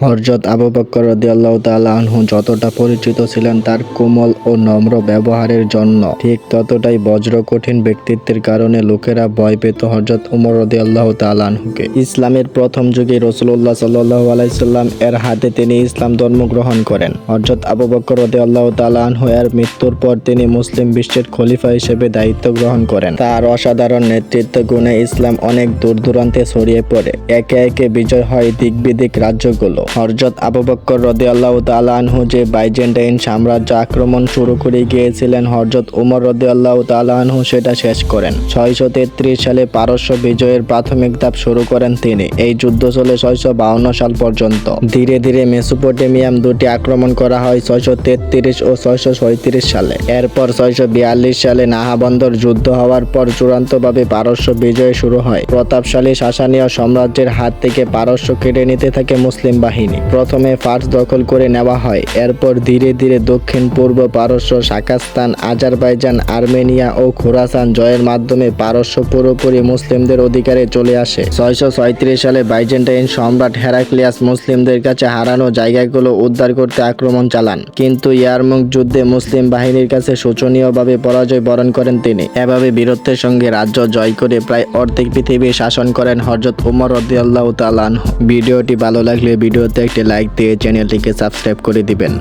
হযরত আবু বকর রাদিয়াল্লাহু তাআলা আনহু যতটা পরিচিত ছিলেন তার কোমল ও নম্র ব্যবহারের জন্য, ঠিক ততটাই বজ্র কঠিন ব্যক্তিত্বের কারণে লোকেরা ভয় পেত হযরত উমর রাদিয়াল্লাহু তাআলা আনহুকে। ইসলামের প্রথম যুগে রাসূলুল্লাহ সাল্লাল্লাহু আলাইহি সাল্লাম এর হাতে তিনি ইসলাম ধর্ম গ্রহণ করেন। হযরত আবু বকর রাদিয়াল্লাহু তাআলা আনহু এর মৃত্যুর পর তিনি মুসলিম বিশ্বের খলিফা হিসেবে দায়িত্ব গ্রহণ করেন। তার অসাধারণ নেতৃত্ব গুণে ইসলাম অনেক দূর দূরান্তে ছড়িয়ে পড়ে, একে একে বিজয় হয় দিক বিদিক রাজ্যগুলো। হযরত আবু বকর রাদিয়াল্লাহু তাআলা আনহু যে বাইজেন্টাইন সাম্রাজ্য আক্রমণ শুরু করে গিয়েছিলেন, হযরত উমর রাদিয়াল্লাহু তাআলা আনহু সেটা শেষ করেন। 633 সালে পারস্য বিজয়ের প্রাথমিক ধাপ শুরু করেন তিনি। এই যুদ্ধ চলে 652 সাল পর্যন্ত। ধীরে ধীরে মেসোপটেমিয়াম দুটি আক্রমণ করা হয় 633 ও 637 সালে। এরপর 642 সালে নাহাবন্দর যুদ্ধ হওয়ার পর চূড়ান্তভাবে পারস্য বিজয় শুরু হয়। প্রতাপশালী সাসানীয় সাম্রাজ্যের হাত থেকে পারস্য কেড়ে নিতে থাকে মুসলিম বাহিনী। প্রথমে ফার্স দখল করে নেওয়া হয়, এরপর ধীরে ধীরে দক্ষিণ পূর্ব পারস্য, সাকাস্তান, আজারবাইজান, আর্মেনিয়া ও খোরাসান জয়ের মাধ্যমে পারস্য পুরোপুরি মুসলিমদের অধিকারে চলে আসে। 636 সালে বাইজেন্টাইন সম্রাট হেরাক্লিয়াস মুসলিমদের কাছে হারানো জায়গাগুলো উদ্ধার করতে আক্রমণ চালান, কিন্তু ইয়ারমুক যুদ্ধে মুসলিম বাহিনীর কাছে শোচনীয়ভাবে পরাজয় বরণ করেন তিনি। এভাবে বীরত্বের সঙ্গে রাজ্য জয় করে প্রায় অর্ধেক পৃথিবী শাসন করেন হযরত উমর রাদিয়াল্লাহু তাআলা আনহু। ভিডিওটি ভালো লাগলে ভিডিওতে একটি লাইক দিয়ে চ্যানেলটিকে সাবস্ক্রাইব করে দিবেন।